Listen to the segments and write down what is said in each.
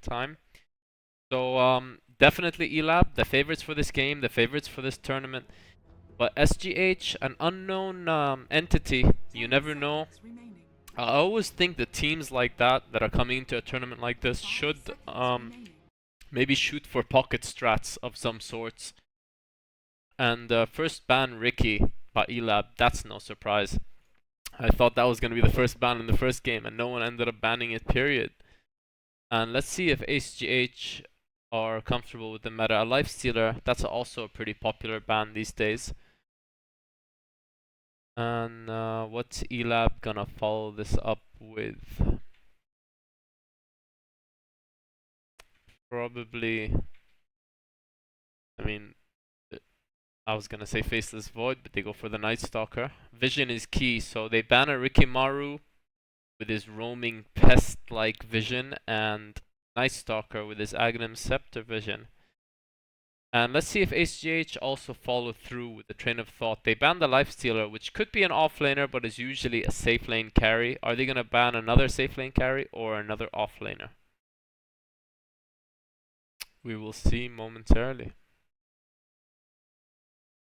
time. So definitely Elab, the favorites for this game, the favorites for this tournament. But SGH, an unknown entity, you never know. I always think the teams like that are coming into a tournament like this should maybe shoot for pocket strats of some sorts. And first ban Ricky by Elab, that's no surprise. I thought that was going to be the first ban in the first game, and no one ended up banning it, period. And let's see if HGH are comfortable with the meta. A Lifestealer, that's also a pretty popular ban these days. And what's Elab gonna follow this up with? Probably, I mean, I was gonna say Faceless Void, but they go for the Night Stalker. Vision is key, so they ban a Rikimaru with his roaming pest-like vision, and Night Stalker with his Aghanim Scepter vision. And let's see if HGH also follow through with the train of thought. They banned the Lifestealer, which could be an offlaner, but is usually a safe lane carry. Are they gonna ban another safe lane carry or another offlaner? We will see momentarily.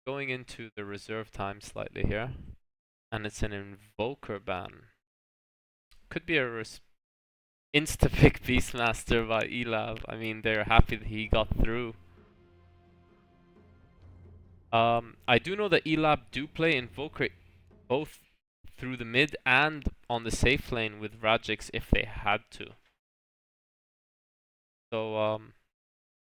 Going into the reserve time slightly here, and it's an Invoker ban. Could be a insta-pick Beastmaster by Elab. I mean, they're happy that he got through. I do know that Elab do play Invoker both through the mid and on the safe lane with Radix if they had to. So,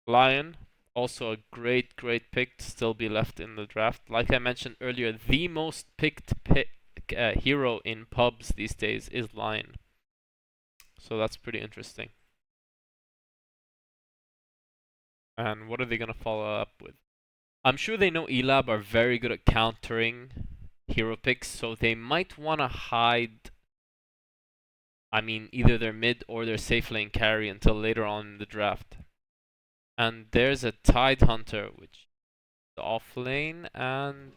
Lion, also a great pick to still be left in the draft. Like I mentioned earlier, the most picked hero in pubs these days is Lion. So that's pretty interesting. And what are they going to follow up with? I'm sure they know Elab are very good at countering hero picks, so they might want to hide, I mean, either their mid or their safe lane carry until later on in the draft. And there's a Tide Hunter, which is off lane and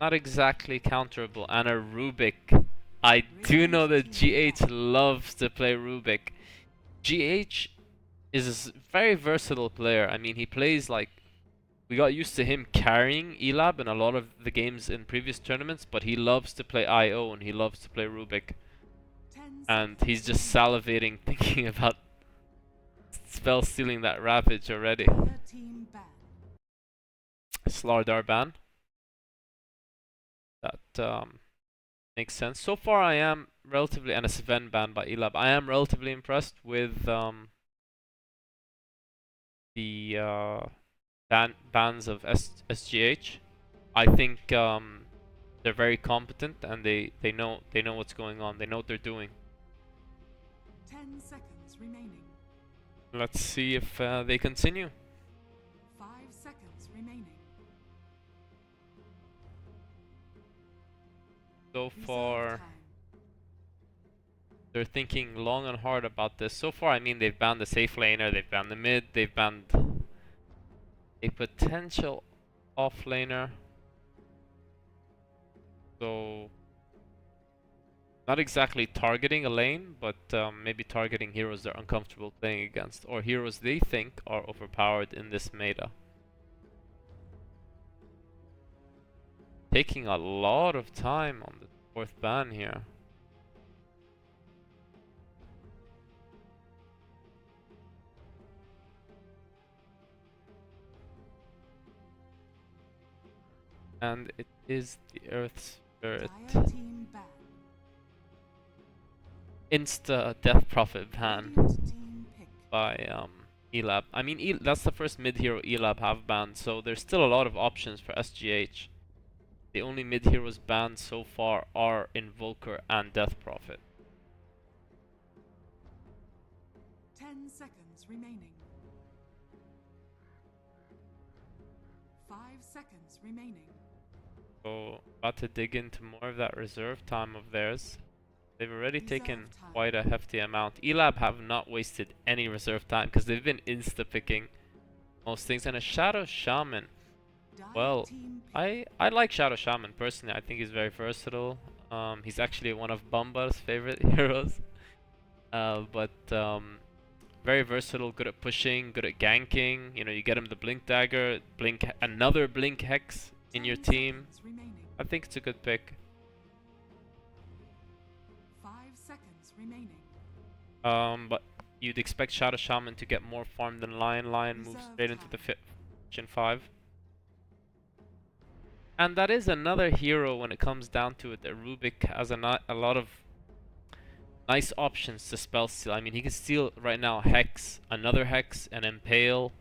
not exactly counterable. And a Rubik. I do know that GH loves to play Rubik. GH is a very versatile player. I mean, he plays like, we got used to him carrying Elab in a lot of the games in previous tournaments, but he loves to play IO and he loves to play Rubik. And he's just salivating thinking about spell stealing that Ravage already. Slardar ban. That makes sense. So far I am relatively, and a Sven ban by Elab. I am relatively impressed with the bans of SGH. I think they're very competent and they know what's going on. They know what they're doing. 10 seconds remaining. Let's see if they continue. 5 seconds remaining. So far, they're thinking long and hard about this. So far, I mean, they've banned the safe laner, they've banned the mid, they've banned a potential off laner. So, not exactly targeting a lane, but maybe targeting heroes they're uncomfortable playing against, or heroes they think are overpowered in this meta. Taking a lot of time on the fourth ban here. And it is the Earth Spirit. Insta Death Prophet ban by Elab. I mean, that's the first mid hero Elab have banned, so there's still a lot of options for SGH. The only mid heroes banned so far are Invoker and Death Prophet. 10 seconds remaining. 5 seconds remaining. So, about to dig into more of that reserve time of theirs. They've already taken quite a hefty amount. Elab have not wasted any reserve time because they've been insta-picking most things. And a Shadow Shaman. Well, I like Shadow Shaman personally. I think he's very versatile. He's actually one of Bamba's favorite heroes. But very versatile, good at pushing, good at ganking. You know, you get him the blink dagger, another blink hex in your 10 team. seconds remaining. I think it's a good pick. 5 seconds remaining. But you'd expect Shadow Shaman to get more farm than Lion. Lion moves Reserve straight into the time. Gen 5. And that is another hero when it comes down to it. That Rubik has a lot of nice options to spell steal. I mean, he can steal right now Hex, another Hex, and Impale.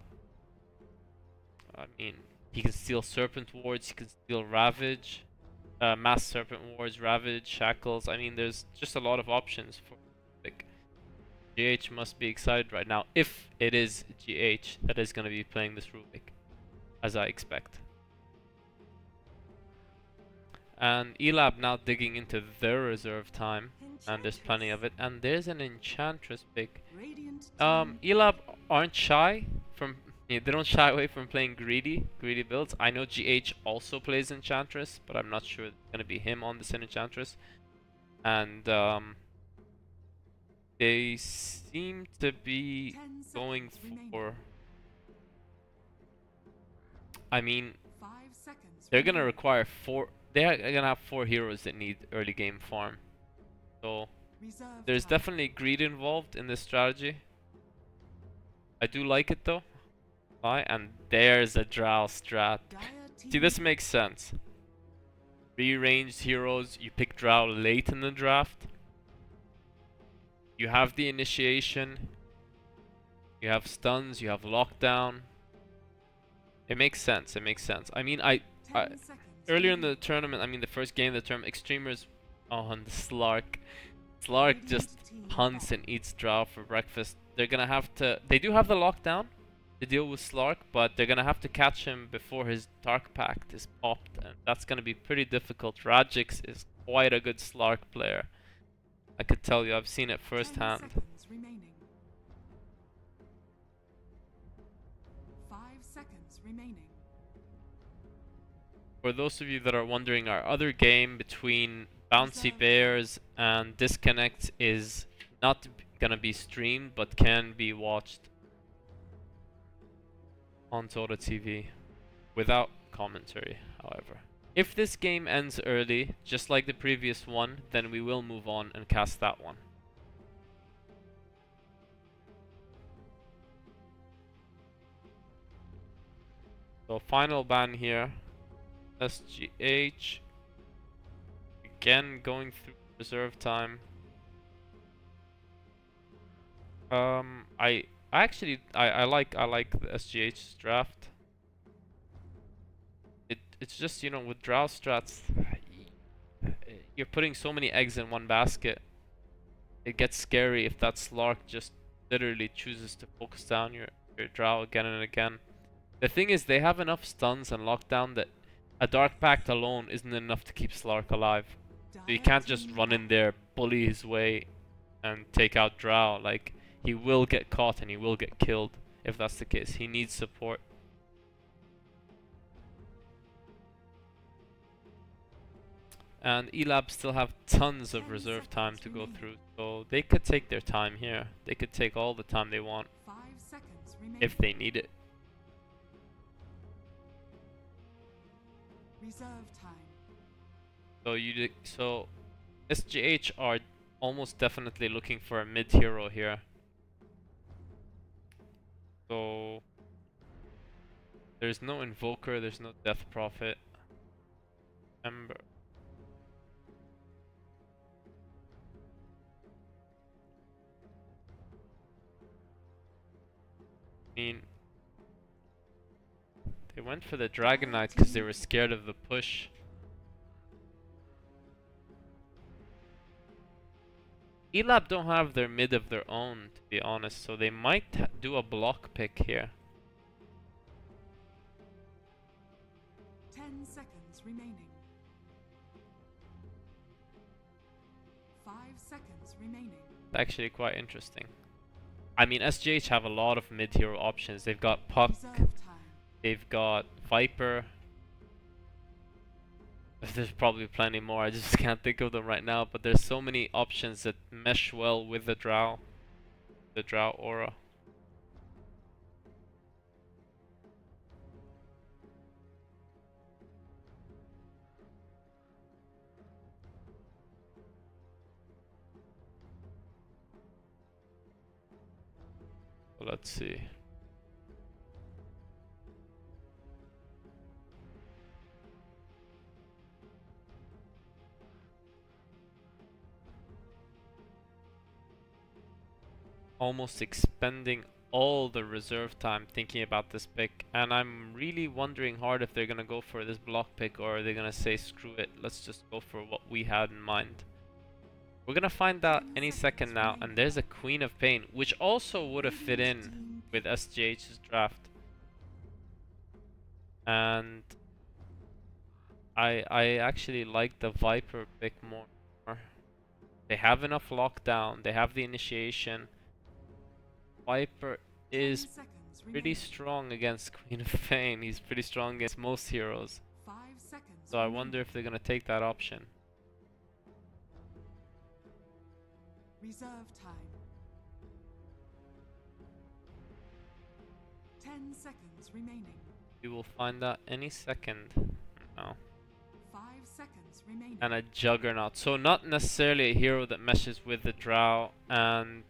I mean, he can steal Serpent Wards, he can steal Ravage, Mass Serpent Wards, Ravage, Shackles. I mean, there's just a lot of options for Rubik. GH must be excited right now, if it is GH that is going to be playing this Rubik, as I expect. And Elab now digging into their reserve time, and there's plenty of it. And there's an Enchantress pick. Radiant Elab aren't shy from, they don't shy away from playing greedy builds. I know GH also plays Enchantress, but I'm not sure it's gonna be him on this Enchantress. And they seem to be 10 going seconds remaining. for. I mean, 5 seconds they're gonna remaining. require four. They're gonna have 4 heroes that need early game farm. So Reserve there's time. definitely greed involved in this strategy. I do like it though. And there's a Drow strat. Dire See, team this makes sense. Rearranged heroes, you pick Drow late in the draft. You have the initiation. You have stuns, you have lockdown. It makes sense, it makes sense. I mean, 10 seconds earlier in the remaining. tournament, I mean the first game of the tournament, Extremers, oh, and the Slark. Slark just hunts and eats Drow for breakfast. They're gonna have to, they do have the lockdown to deal with Slark, but they're gonna have to catch him before his Dark Pact is popped, and that's gonna be pretty difficult. Rajix is quite a good Slark player. I could tell you, I've seen it 10 firsthand. seconds remaining. 5 seconds remaining. For those of you that are wondering, our other game between Bouncy Bears and Disconnect is not gonna be streamed, but can be watched on Zora TV without commentary, however. If this game ends early, just like the previous one, then we will move on and cast that one. So final ban here. SGH. Again, going through reserve time. I like the SGH draft. It's just, you know, with Drow strats, you're putting so many eggs in one basket. It gets scary if that Slark just literally chooses to focus down your Drow again and again. The thing is, they have enough stuns and lockdown that a Dark Pact alone isn't enough to keep Slark alive. So you can't just run in there, bully his way, and take out Drow. Like, he will get caught and he will get killed if that's the case. He needs support. And Elab still have tons of 10 reserve time seconds to go remaining. through, so they could take their time here. They could take all the time they want 5 seconds remaining. if they need it. Reserve time. So SGH are almost definitely looking for a mid hero here. So there's no Invoker, there's no Death Prophet. Ember. I mean, they went for the Dragon Knight because they were scared of the push. Elab don't have their mid of their own, to be honest, so they might do a block pick here. 10 seconds remaining. 5 seconds remaining. It's actually quite interesting. I mean, SGH have a lot of mid hero options. They've got Puck, Reserve time. they've got Viper. There's probably plenty more. I just can't think of them right now. But there's so many options that mesh well with the Drow aura. So let's see. Almost expending all the reserve time thinking about this pick, and I'm really wondering hard if they're gonna go for this block pick or are they gonna say screw it, let's just go for what we had in mind. We're gonna find out any second now, and there's a Queen of Pain, which also would have fit in with SGH's draft. And I actually like the Viper pick more. They have enough lockdown, they have the initiation. Viper is 10 seconds pretty remaining. strong against Queen of Pain. He's pretty strong against most heroes. 5 seconds So I remaining. wonder if they're gonna take that option. Reserve time. 10 seconds remaining. We will find out any second now. 5 seconds remaining. And a Juggernaut. So not necessarily a hero that meshes with the Drow, and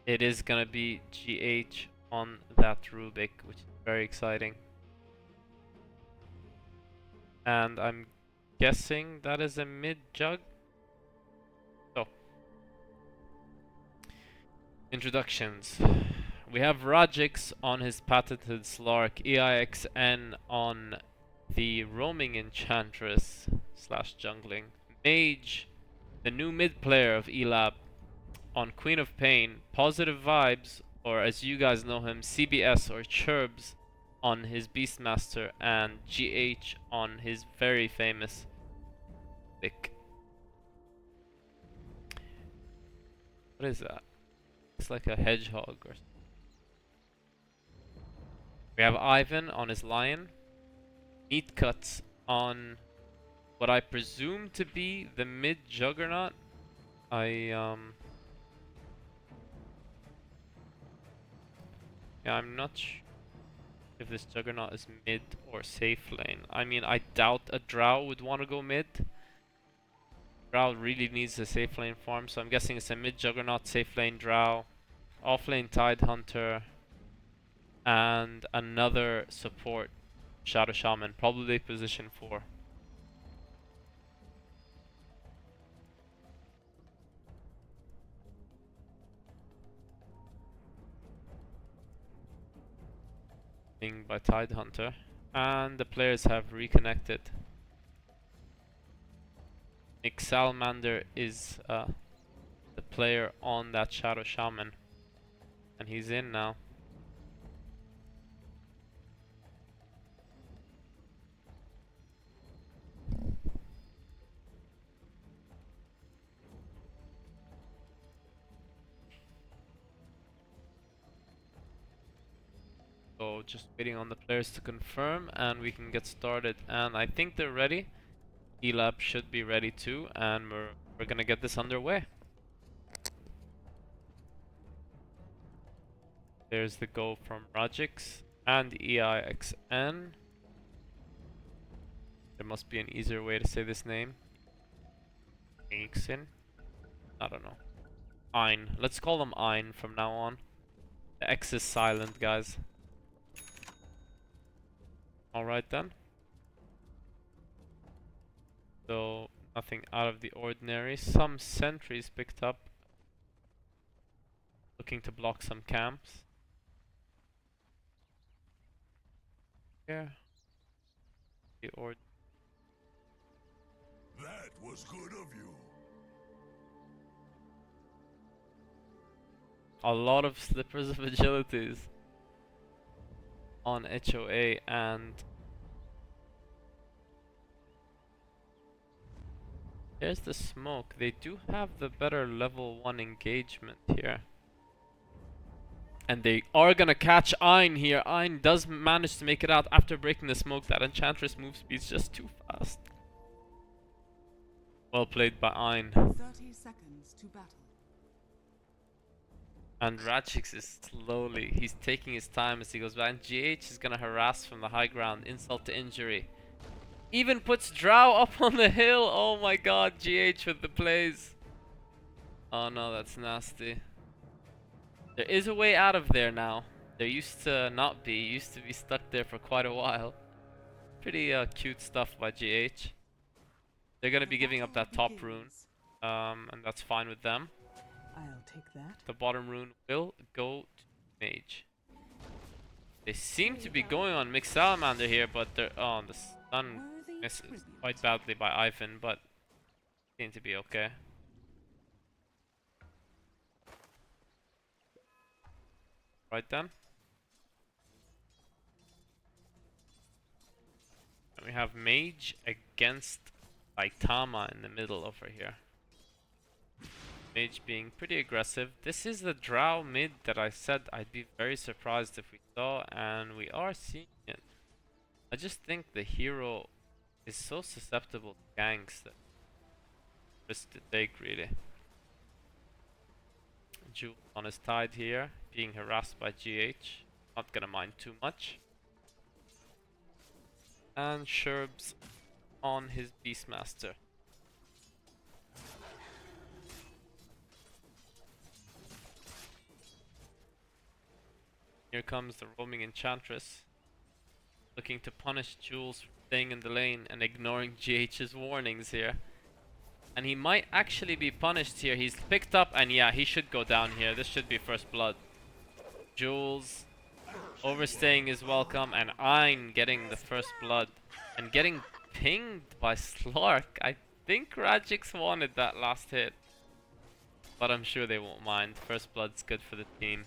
it is gonna be GH on that Rubik, which is very exciting. And I'm guessing that is a mid jug. So, introductions. We have Rajix on his patented Slark, EIXN on the Roaming Enchantress slash jungling, Mage, the new mid player of Elab, on Queen of Pain, Positive Vibes, or as you guys know him, CBS or Churbs on his Beastmaster, and GH on his very famous pick. What is that? It's like a hedgehog or something. We have Ivan on his Lion, Meat Cuts on what I presume to be the mid Juggernaut. Yeah, I'm not sure if this Juggernaut is mid or safe lane. I mean, I doubt a Drow would want to go mid. Drow really needs a safe lane farm, so I'm guessing it's a mid Juggernaut, safe lane Drow, off lane Tidehunter, and another support Shadow Shaman, probably position 4. By Tidehunter, and the players have reconnected. Nick Salamander is the player on that Shadow Shaman, and he's in now. So just waiting on the players to confirm and we can get started, and I think they're ready. Elab should be ready too, and we're gonna get this underway. There's the go from Rajix and EIXN. There must be an easier way to say this name. Aixin? I don't know. Ein. Let's call them Ein from now on. The X is silent, guys. Alright then. So, nothing out of the ordinary. Some sentries picked up. Looking to block some camps. Here. The That was good of you. a lot of slippers of agilities on HOA, and there's the smoke. They do have the better level 1 engagement here. And they are gonna catch Ein here. Ein does manage to make it out after breaking the smoke. That Enchantress move speed's just too fast. Well played by Ein. 30 seconds to battle. And Radchix is slowly, he's taking his time as he goes by. And GH is gonna harass from the high ground, insult to injury. Even puts Drow up on the hill. Oh my god, GH with the plays. Oh no, that's nasty. There is a way out of there now. There used to not be. Used to be stuck there for quite a while. Pretty cute stuff by GH. They're gonna be giving up that top rune, and that's fine with them. I'll take that. The bottom rune will go to Mage. They seem to be going on Mixed Salamander here, but they're the stun misses quite badly by Ivan, but seem to be okay. Right then. And we have Mage against Saitama in the middle over here. Mage being pretty aggressive. This is the Drow mid that I said I'd be very surprised if we saw, and we are seeing it. I just think the hero is so susceptible to ganks that risk to take really. Jewel on his tide here, being harassed by GH. Not gonna mind too much. And Sherbs on his Beastmaster. Here comes the roaming Enchantress, looking to punish Jules for staying in the lane and ignoring GH's warnings here. And he might actually be punished here. He's picked up, and yeah, he should go down here. This should be first blood. Jules overstaying his welcome, and Ein getting the first blood. And getting pinged by Slark. I think Radchix wanted that last hit. But I'm sure they won't mind. First blood's good for the team.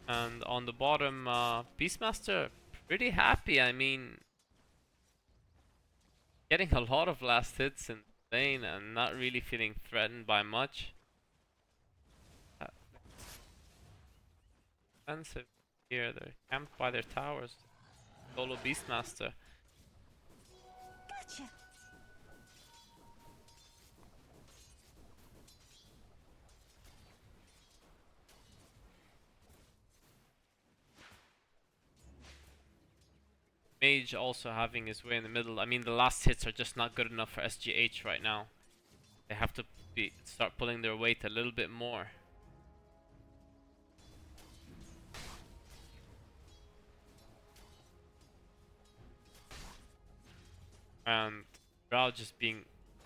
And on the bottom, Beastmaster pretty happy. I mean, getting a lot of last hits in lane and not really feeling threatened by much. Defensive here, they're camped by their towers. Solo Beastmaster. Gotcha. Mage also having his way in the middle. I mean, the last hits are just not good enough for SGH right now. They have to start pulling their weight a little bit more. And Drow just being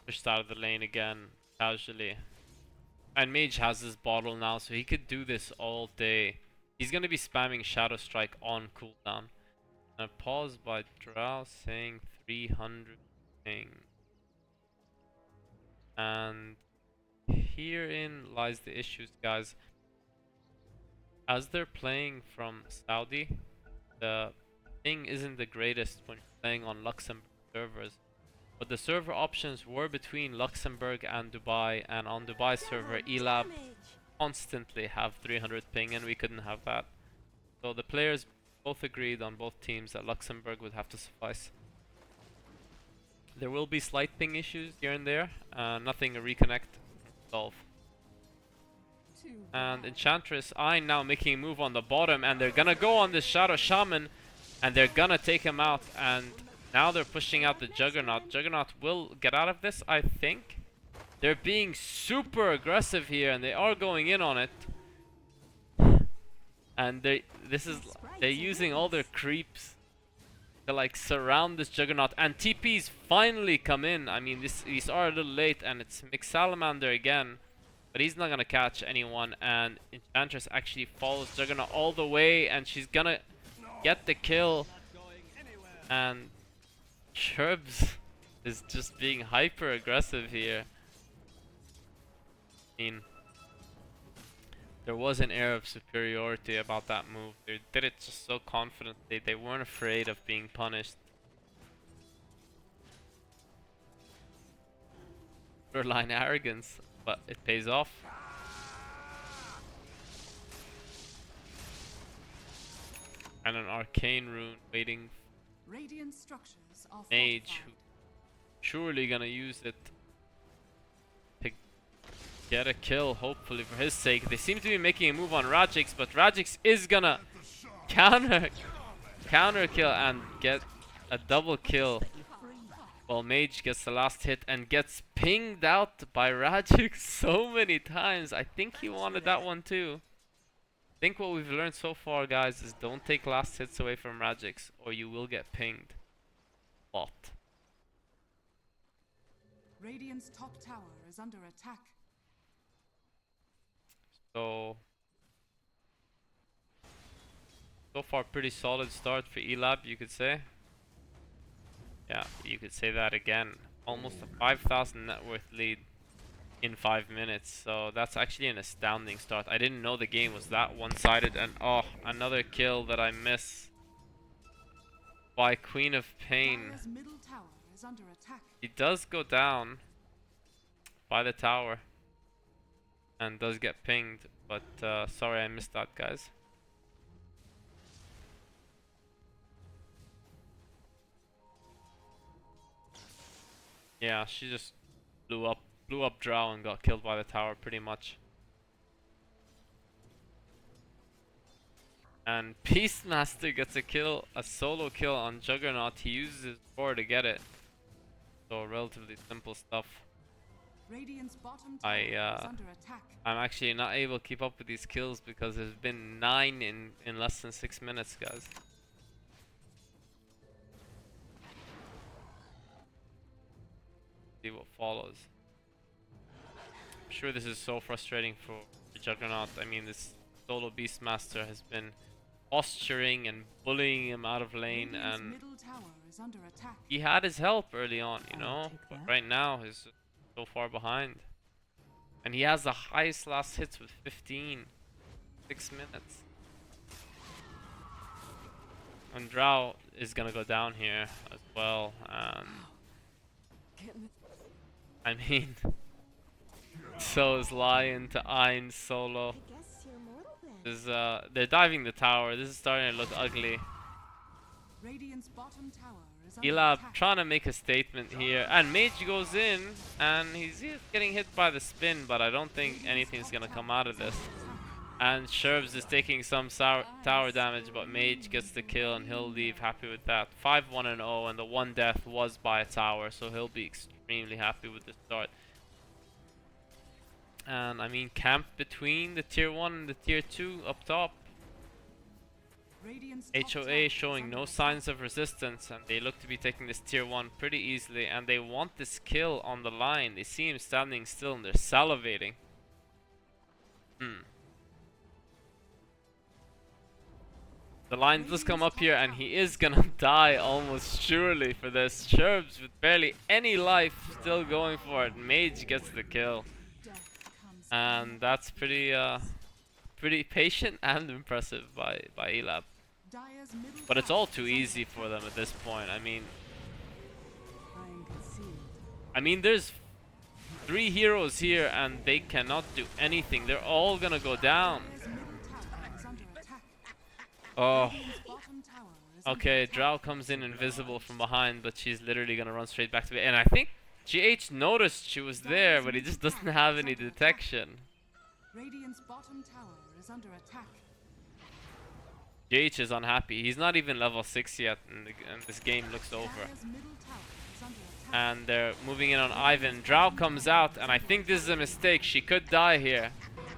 pushed out of the lane again, casually. And Mage has his bottle now, so he could do this all day. He's gonna be spamming Shadow Strike on cooldown. A pause by Drow saying 300 ping. And herein lies the issues, guys. As they're playing from Saudi, the ping isn't the greatest when you're playing on Luxembourg servers. But the server options were between Luxembourg and Dubai, and on Dubai server, Elab constantly have 300 ping, and we couldn't have that. So the players both agreed on both teams that Luxembourg would have to suffice. There will be slight ping issues here and there, nothing a reconnect can solve. And Enchantress Ein now making a move on the bottom, and they're gonna go on this Shadow Shaman, and they're gonna take him out, and now they're pushing out the Juggernaut. Juggernaut will get out of this, I think. They're being super aggressive here, and they are going in on it. And they're using all their creeps to like surround this Juggernaut, and TP's finally come in. I mean, these are a little late, and it's Mixed Salamander again, but he's not gonna catch anyone. And Enchantress actually follows Juggernaut all the way, and she's gonna get the kill. And Sherbs is just being hyper aggressive here. I mean, there was an air of superiority about that move. They did it just so confidently. They weren't afraid of being punished. borderline arrogance, but it pays off. And an arcane rune waiting Radiant structures are mage fortified. who surely gonna use it to get a kill, hopefully for his sake. They seem to be making a move on Rajix, but Rajix is gonna counter kill and get a double kill. Well, Mage gets the last hit and gets pinged out by Rajix so many times. I think he wanted that one too. I think what we've learned so far, guys, is don't take last hits away from Rajix or you will get pinged. Lot. Radiant's top tower is under attack. So far pretty solid start for Elab, you could say. Yeah, you could say that again. Almost a 5,000 net worth lead in 5 minutes. So that's actually an astounding start. I didn't know the game was that one-sided. And oh, another kill that I miss by Queen of Pain. Dire's middle tower is under attack. He does go down by the tower and does get pinged. But sorry I missed that, guys. Yeah, she just blew up Drow and got killed by the tower pretty much. And Beastmaster gets a kill, a solo kill on Juggernaut. He uses his core to get it. So relatively simple stuff. Radiant's bottom tower is under attack. I'm actually not able to keep up with these kills because there's been 9 in less than 6 minutes, guys. See what follows. I'm sure this is so frustrating for Juggernaut. I mean, this solo Beastmaster has been posturing and bullying him out of lane, Radiant's and middle tower is under attack. he had his help early on, you know, I'll take but that. right now he's so far behind. And he has the highest last hits with 15. 6 minutes. And Drow is gonna go down here as well. I mean, so is Lion to Ein solo. They're diving the tower. This is starting to look ugly. Radiant's bottom tower is under Elab attack. trying to make a statement here, and Mage goes in, and he's getting hit by the spin, but I don't think anything's gonna come out of this. And Sherbs is taking some tower damage, but Mage gets the kill, and he'll leave happy with that. 5-1-0, and the one death was by a tower, so he'll be extremely happy with the start. And I mean, camp between the tier 1 and the tier 2 up top. Radiant's top tower HOA is showing under no attack. signs of resistance, and they look to be taking this tier 1 pretty easily, and they want this kill on the line. They see him standing still and they're salivating. The line does come up here, and he is gonna die almost surely for this. Sherbs with barely any life still going for it. Mage gets the kill, Death comes and that's pretty patient and impressive by Elab. Dire's middle But it's tower all is too under easy attack. for them at this point. Lying concealed. I mean, there's 3 heroes here, and they cannot do anything. They're all gonna go down. Dire's middle tower is under attack. Oh, Radiant's bottom tower is under okay. attack. Drow comes in invisible from behind, but she's literally gonna run straight back to it. And I think GH noticed she was there, but he just doesn't have any detection. Radiant's bottom tower is under attack. GH is unhappy. He's not even level 6 yet, and this game looks over. Dire's middle tower is under attack. And they're moving in on Ivan. Drow comes out, and I think this is a mistake. She could die here.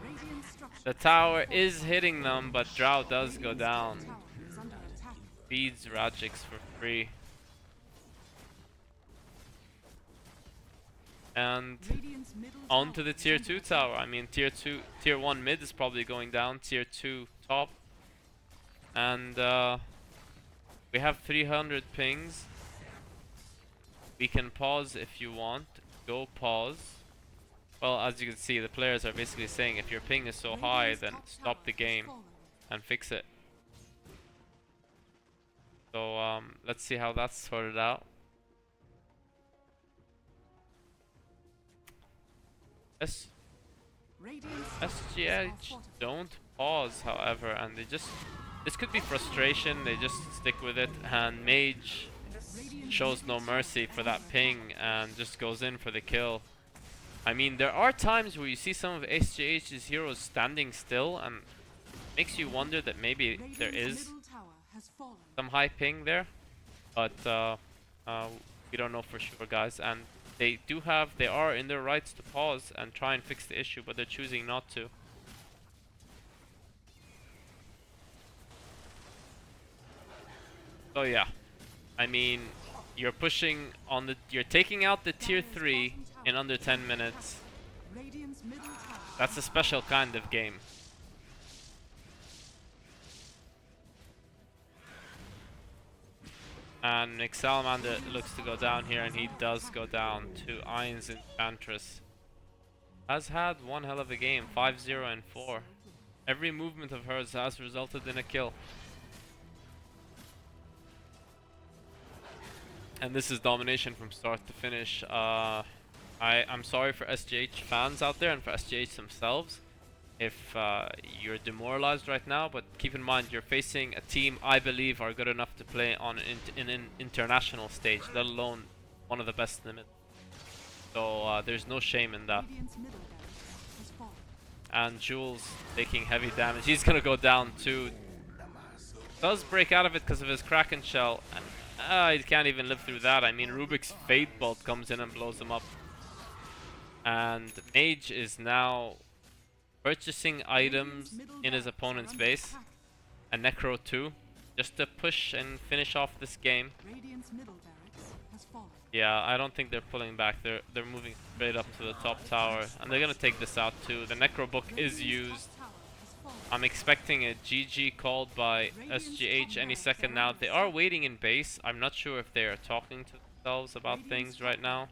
Radiant structure. The tower is hitting them, but Drow does go down. Tower is under attack. Feeds Rajix for free. And Radiant's middle on to tower the is tier under 2 attack. tower. I mean, tier 1 mid is probably going down. Tier 2 top. And we have 300 pings. We can pause if you want. Go pause. Well, as you can see, the players are basically saying if your ping is so high, Radiant's then top stop the tower has game fallen. and fix it. So let's see how that's sorted out. S Radiant's SGH don't pause, however, and they just... This could be frustration, they just stick with it, and Mage shows no mercy for that ping and just goes in for the kill. I mean, there are times where you see some of SGH's heroes standing still, and makes you wonder that maybe there is some high ping there, but we don't know for sure, guys. And they are in their rights to pause and try and fix the issue, but they're choosing not to. So yeah, I mean, you're taking out the tier 3 in under 10 minutes. That's a special kind of game. And Nick Salamander looks to go down here, and he does go down to Iron's Enchantress. Has had one hell of a game, 5-0 and 4. Every movement of hers has resulted in a kill. And this is domination from start to finish. I'm sorry for SGH fans out there and for SGH themselves if you're demoralized right now, but keep in mind you're facing a team I believe are good enough to play on an international stage, let alone one of the best in the mid. So there's no shame in that. And Jules taking heavy damage. He's gonna go down too. Does break out of it because of his Kraken Shell, and he can't even live through that. I mean, Rubik's Fate Bolt comes in and blows him up. And Mage is now purchasing items in his opponent's base, a Necro too, just to push and finish off this game. Yeah, I don't think they're pulling back. They're moving straight up to the top tower, and they're gonna take this out too. The Necro book is used. I'm expecting a GG called by SGH any second now. They are waiting in base. I'm not sure if they are talking to themselves about things right now.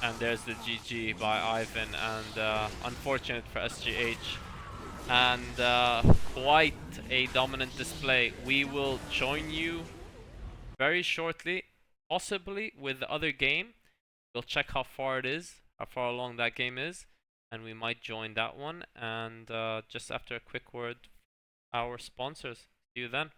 And there's the GG by Ivan, and unfortunate for SGH. And quite a dominant display. We will join you very shortly, possibly with the other game. We'll check how far it is, how far along that game is, and we might join that one. And just after a quick word, our sponsors. See you then.